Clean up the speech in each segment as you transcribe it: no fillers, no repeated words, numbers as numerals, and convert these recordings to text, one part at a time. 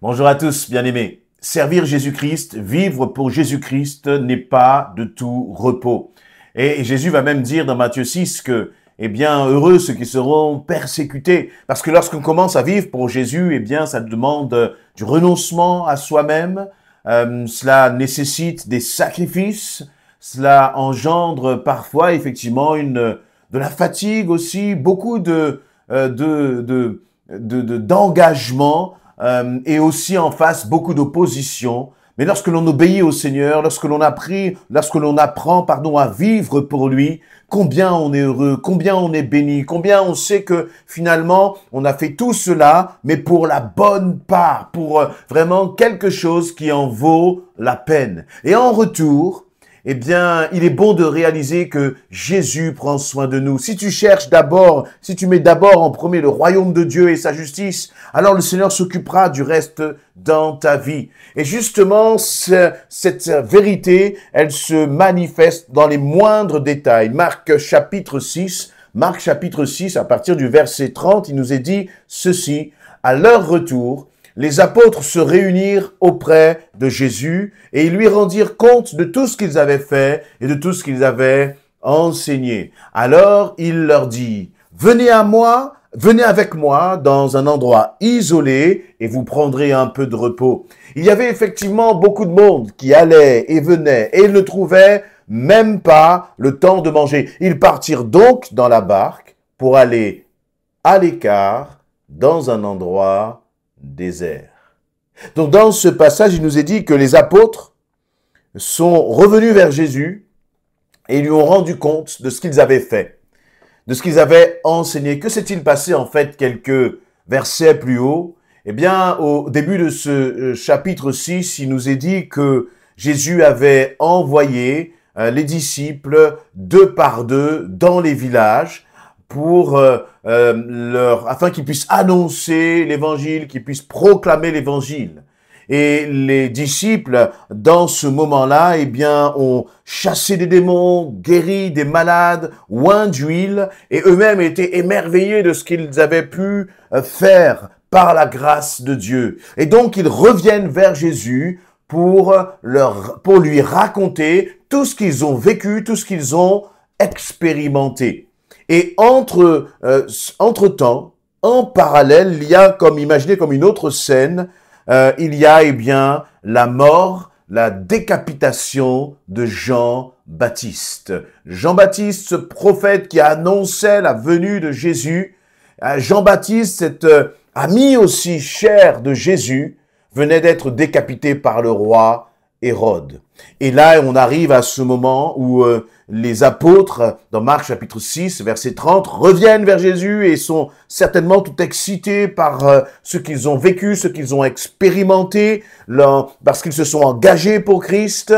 Bonjour à tous, bien-aimés. Servir Jésus-Christ, vivre pour Jésus-Christ n'est pas de tout repos. Et Jésus va même dire dans Matthieu 6 que, heureux ceux qui seront persécutés. Parce que lorsqu'on commence à vivre pour Jésus, ça demande du renoncement à soi-même. Cela nécessite des sacrifices. Cela engendre parfois, effectivement, de la fatigue aussi, beaucoup d'engagement. Et aussi en face beaucoup d'opposition. Mais lorsque l'on obéit au Seigneur, lorsque l'on apprend, à vivre pour lui, combien on est heureux, combien on est béni, combien on sait que finalement on a fait tout cela, mais pour la bonne part, pour vraiment quelque chose qui en vaut la peine. Et en retour, il est bon de réaliser que Jésus prend soin de nous. Si tu mets d'abord en premier le royaume de Dieu et sa justice, alors le Seigneur s'occupera du reste dans ta vie. Et justement, cette vérité, elle se manifeste dans les moindres détails. Marc chapitre 6, à partir du verset 30, il nous est dit ceci: à leur retour, les apôtres se réunirent auprès de Jésus et ils lui rendirent compte de tout ce qu'ils avaient fait et de tout ce qu'ils avaient enseigné. Alors il leur dit: venez avec moi dans un endroit isolé et vous prendrez un peu de repos. Il y avait effectivement beaucoup de monde qui allait et venait et ils ne trouvaient même pas le temps de manger. Ils partirent donc dans la barque pour aller à l'écart dans un endroit désert. Donc dans ce passage, il nous est dit que les apôtres sont revenus vers Jésus et lui ont rendu compte de ce qu'ils avaient fait, de ce qu'ils avaient enseigné. Que s'est-il passé en fait quelques versets plus haut? Au début de ce chapitre 6, il nous est dit que Jésus avait envoyé les disciples deux par deux dans les villages afin qu'ils puissent annoncer l'évangile, qu'ils puissent proclamer l'évangile. Et les disciples, dans ce moment-là, ont chassé des démons, guéri des malades, oint d'huile, et eux-mêmes étaient émerveillés de ce qu'ils avaient pu faire par la grâce de Dieu. Et donc, ils reviennent vers Jésus pour lui raconter tout ce qu'ils ont vécu, tout ce qu'ils ont expérimenté. Et entre-temps, en parallèle, il y a imaginez comme une autre scène, il y a la mort, la décapitation de Jean-Baptiste. Jean-Baptiste, ce prophète qui annonçait la venue de Jésus. Jean-Baptiste, cet ami aussi cher de Jésus, venait d'être décapité par le roi Hérode. Et là, on arrive à ce moment où les apôtres, dans Marc chapitre 6, verset 30, reviennent vers Jésus et sont certainement tout excités par ce qu'ils ont vécu, ce qu'ils ont expérimenté, parce qu'ils se sont engagés pour Christ,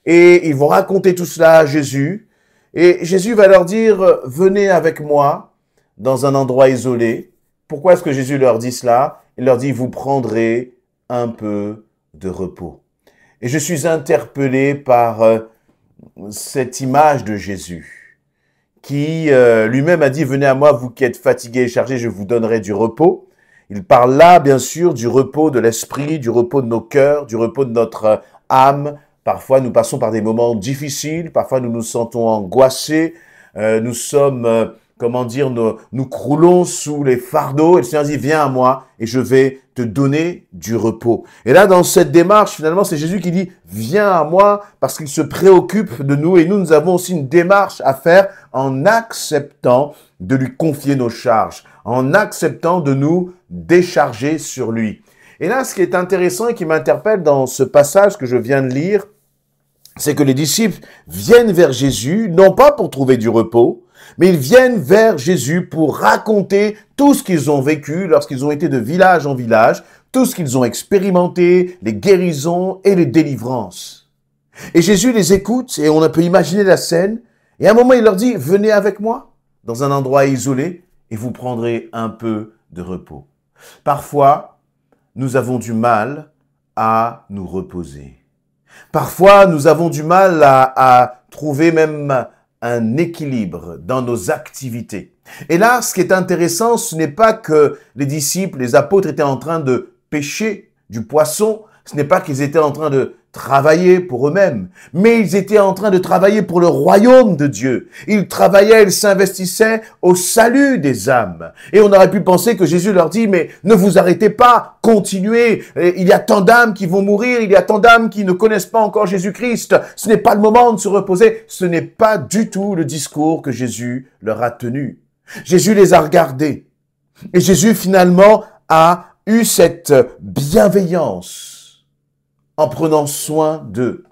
et ils vont raconter tout cela à Jésus. Et Jésus va leur dire: venez avec moi dans un endroit isolé. Pourquoi est-ce que Jésus leur dit cela? Il leur dit: vous prendrez un peu de repos. Et je suis interpellé par cette image de Jésus qui lui-même a dit: venez à moi, vous qui êtes fatigués et chargés, je vous donnerai du repos. Il parle là, bien sûr, du repos de l'esprit, du repos de nos cœurs, du repos de notre âme. Parfois, nous passons par des moments difficiles, parfois nous nous sentons angoissés, nous sommes... nous croulons sous les fardeaux, et le Seigneur dit: viens à moi et je vais te donner du repos. Et là, dans cette démarche, finalement, c'est Jésus qui dit: viens à moi, parce qu'il se préoccupe de nous, et nous avons aussi une démarche à faire en acceptant de lui confier nos charges, en acceptant de nous décharger sur lui. Et là, ce qui est intéressant et qui m'interpelle dans ce passage que je viens de lire, c'est que les disciples viennent vers Jésus, non pas pour trouver du repos, mais ils viennent vers Jésus pour raconter tout ce qu'ils ont vécu lorsqu'ils ont été de village en village, tout ce qu'ils ont expérimenté, les guérisons et les délivrances. Et Jésus les écoute et on peut imaginer la scène. Et à un moment, il leur dit: venez avec moi dans un endroit isolé et vous prendrez un peu de repos. Parfois, nous avons du mal à nous reposer. Parfois, nous avons du mal à trouver même un équilibre dans nos activités. Et là, ce qui est intéressant, ce n'est pas que les disciples, les apôtres étaient en train de pécher du poisson, ce n'est pas qu'ils étaient en train de travailler pour eux-mêmes, mais ils étaient en train de travailler pour le royaume de Dieu. Ils travaillaient, ils s'investissaient au salut des âmes. Et on aurait pu penser que Jésus leur dit, mais ne vous arrêtez pas, continuez. Il y a tant d'âmes qui vont mourir, il y a tant d'âmes qui ne connaissent pas encore Jésus-Christ. Ce n'est pas le moment de se reposer. Ce n'est pas du tout le discours que Jésus leur a tenu. Jésus les a regardés. Et Jésus finalement a eu cette bienveillance en prenant soin d'eux.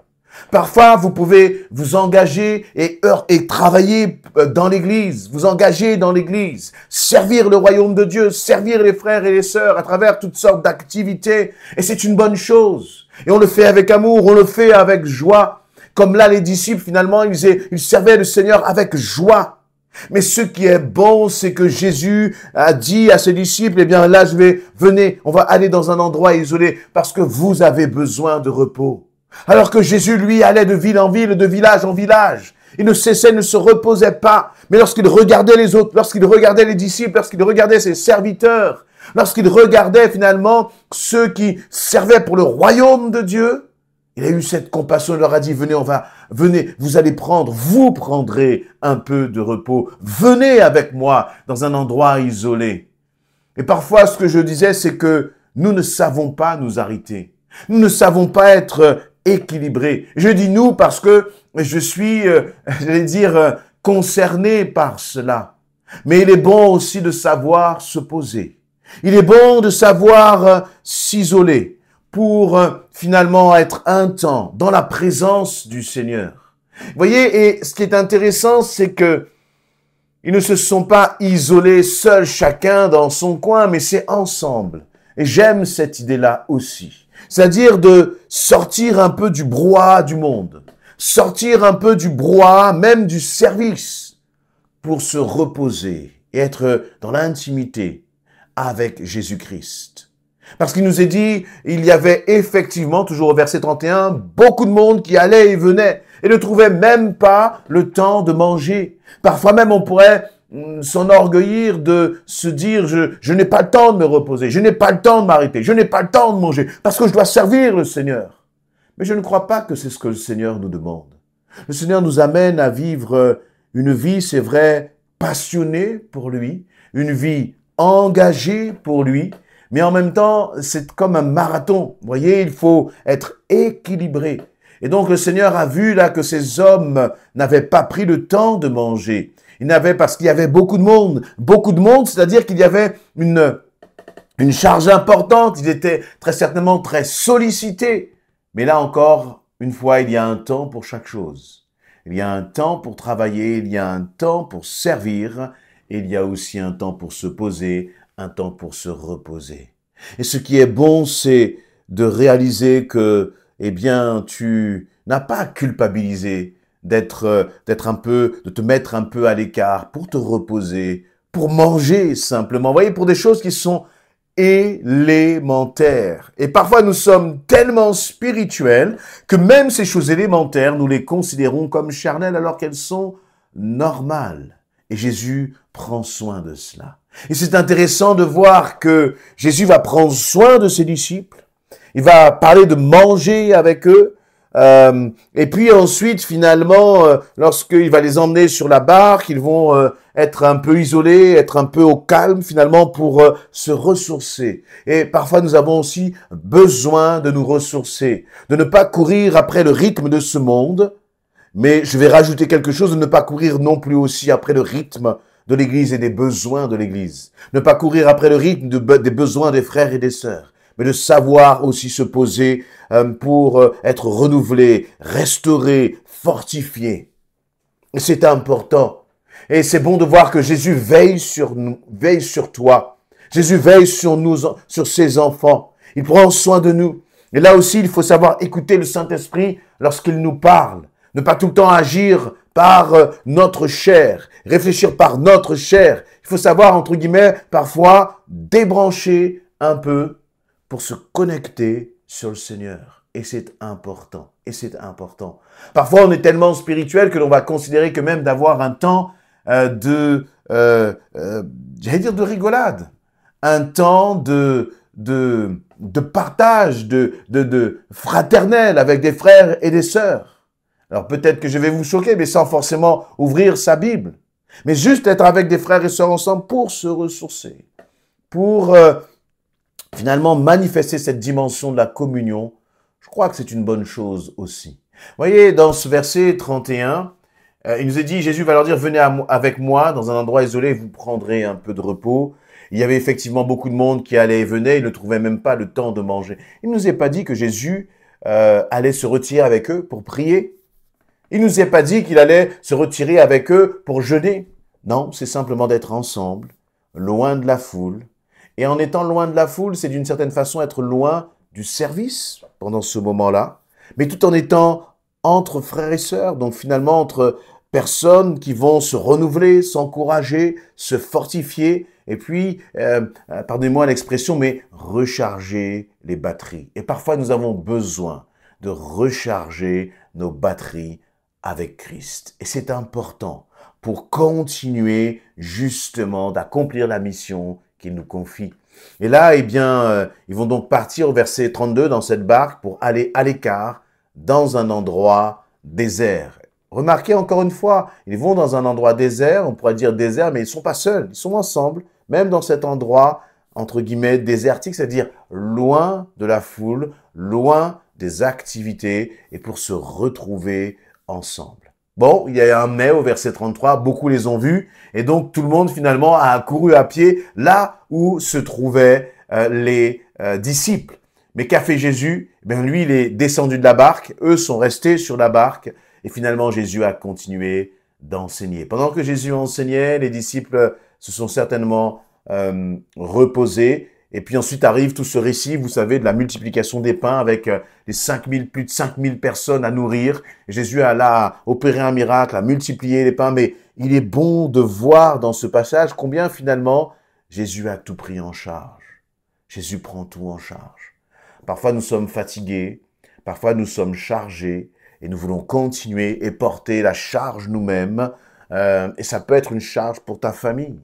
Parfois, vous pouvez vous engager et travailler dans l'Église, vous engager dans l'Église, servir le royaume de Dieu, servir les frères et les sœurs à travers toutes sortes d'activités. Et c'est une bonne chose. Et on le fait avec amour, on le fait avec joie. Comme là, les disciples, finalement, ils servaient le Seigneur avec joie. Mais ce qui est bon, c'est que Jésus a dit à ses disciples, eh bien là, venez, on va aller dans un endroit isolé parce que vous avez besoin de repos. Alors que Jésus, lui, allait de ville en ville, de village en village. Il ne cessait, ne se reposait pas. Mais lorsqu'il regardait les autres, lorsqu'il regardait les disciples, lorsqu'il regardait ses serviteurs, lorsqu'il regardait finalement ceux qui servaient pour le royaume de Dieu, il a eu cette compassion, il leur a dit, venez, vous prendrez un peu de repos. Venez avec moi dans un endroit isolé. Et parfois, ce que je disais, c'est que nous ne savons pas nous arrêter. Nous ne savons pas être équilibrés. Je dis nous parce que je suis, concerné par cela. Mais il est bon aussi de savoir se poser. Il est bon de savoir s'isoler pour finalement être un temps dans la présence du Seigneur. Vous voyez, et ce qui est intéressant, c'est que ils ne se sont pas isolés seuls, chacun dans son coin, mais c'est ensemble. Et j'aime cette idée-là aussi. C'est-à-dire de sortir un peu du brouhaha du monde, sortir un peu du brouhaha, même du service, pour se reposer et être dans l'intimité avec Jésus-Christ. Parce qu'il nous est dit, il y avait effectivement, toujours au verset 31, beaucoup de monde qui allait et venait et ne trouvait même pas le temps de manger. Parfois même, on pourrait s'enorgueillir de se dire, je n'ai pas le temps de me reposer, je n'ai pas le temps de m'arrêter, je n'ai pas le temps de manger, parce que je dois servir le Seigneur. Mais je ne crois pas que c'est ce que le Seigneur nous demande. Le Seigneur nous amène à vivre une vie, c'est vrai, passionnée pour lui, une vie engagée pour lui, mais en même temps, c'est comme un marathon. Vous voyez, il faut être équilibré. Et donc, le Seigneur a vu là que ces hommes n'avaient pas pris le temps de manger. Parce qu'il y avait beaucoup de monde, c'est-à-dire qu'il y avait une charge importante. Ils étaient très certainement très sollicités. Mais là encore, une fois, il y a un temps pour chaque chose. Il y a un temps pour travailler, il y a un temps pour servir, et il y a aussi un temps pour se poser, un temps pour se reposer. Et ce qui est bon, c'est de réaliser que, eh bien, tu n'as pas à culpabiliser de te mettre un peu à l'écart pour te reposer, pour manger simplement. Vous voyez, pour des choses qui sont élémentaires. Et parfois, nous sommes tellement spirituels que même ces choses élémentaires, nous les considérons comme charnelles alors qu'elles sont normales. Et Jésus prend soin de cela. Et c'est intéressant de voir que Jésus va prendre soin de ses disciples. Il va parler de manger avec eux. Et puis ensuite, finalement, lorsqu'il va les emmener sur la barque, ils vont être un peu isolés, être un peu au calme, finalement, pour se ressourcer. Et parfois, nous avons aussi besoin de nous ressourcer, de ne pas courir après le rythme de ce monde, mais je vais rajouter quelque chose, de ne pas courir non plus aussi après le rythme de l'Église et des besoins de l'Église. Ne pas courir après le rythme des besoins des frères et des sœurs, mais de savoir aussi se poser pour être renouvelé, restauré, fortifié. Et c'est important. Et c'est bon de voir que Jésus veille sur nous, veille sur toi. Jésus veille sur nous, sur ses enfants. Il prend soin de nous. Et là aussi, il faut savoir écouter le Saint-Esprit lorsqu'il nous parle. Ne pas tout le temps agir par notre chair, réfléchir par notre chair. Il faut savoir, entre guillemets, parfois débrancher un peu pour se connecter sur le Seigneur. Et c'est important. Et c'est important. Parfois, on est tellement spirituel que l'on va considérer que même d'avoir un temps de rigolade, un temps de de partage, de fraternel avec des frères et des sœurs. Alors peut-être que je vais vous choquer, mais sans forcément ouvrir sa Bible. Mais juste être avec des frères et sœurs ensemble pour se ressourcer, pour finalement manifester cette dimension de la communion. Je crois que c'est une bonne chose aussi. Vous voyez, dans ce verset 31, il nous est dit, Jésus va leur dire, venez avec moi dans un endroit isolé, vous prendrez un peu de repos. Il y avait effectivement beaucoup de monde qui allait et venait, ils ne trouvaient même pas le temps de manger. Il ne nous est pas dit que Jésus allait se retirer avec eux pour prier. Il ne nous est pas dit qu'il allait se retirer avec eux pour jeûner. Non, c'est simplement d'être ensemble, loin de la foule. Et en étant loin de la foule, c'est d'une certaine façon être loin du service pendant ce moment-là, mais tout en étant entre frères et sœurs, donc finalement entre personnes qui vont se renouveler, s'encourager, se fortifier, et puis, pardonnez-moi l'expression, mais recharger les batteries. Et parfois, nous avons besoin de recharger nos batteries avec Christ. Et c'est important pour continuer justement d'accomplir la mission qu'il nous confie. Et là, eh bien, ils vont donc partir au verset 32 dans cette barque pour aller à l'écart dans un endroit désert. Remarquez encore une fois, ils vont dans un endroit désert, on pourrait dire désert, mais ils ne sont pas seuls, ils sont ensemble, même dans cet endroit, entre guillemets, désertique, c'est-à-dire loin de la foule, loin des activités, et pour se retrouver ensemble. Bon, il y a un mais au verset 33, beaucoup les ont vus, et donc tout le monde finalement a couru à pied là où se trouvaient les disciples. Mais qu'a fait Jésus? Ben lui, il est descendu de la barque, eux sont restés sur la barque, et finalement Jésus a continué d'enseigner. Pendant que Jésus enseignait, les disciples se sont certainement reposés, et puis ensuite arrive tout ce récit, vous savez, de la multiplication des pains avec plus de 5000 personnes à nourrir. Jésus a là opéré un miracle, a multiplié les pains, mais il est bon de voir dans ce passage combien finalement Jésus a tout pris en charge. Jésus prend tout en charge. Parfois nous sommes fatigués, parfois nous sommes chargés, et nous voulons continuer et porter la charge nous-mêmes, et ça peut être une charge pour ta famille.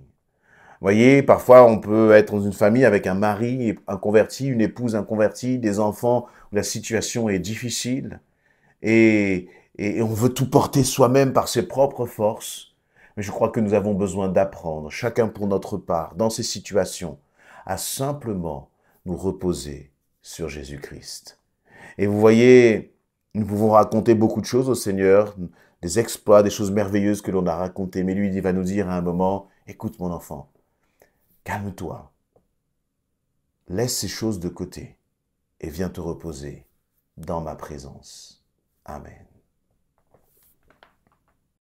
Vous voyez, parfois on peut être dans une famille avec un mari inconverti, une épouse inconvertie, des enfants où la situation est difficile et on veut tout porter soi-même par ses propres forces. Mais je crois que nous avons besoin d'apprendre, chacun pour notre part, dans ces situations, à simplement nous reposer sur Jésus-Christ. Et vous voyez, nous pouvons raconter beaucoup de choses au Seigneur, des exploits, des choses merveilleuses que l'on a racontées, mais lui, il va nous dire à un moment, écoute mon enfant, calme-toi, laisse ces choses de côté et viens te reposer dans ma présence. Amen.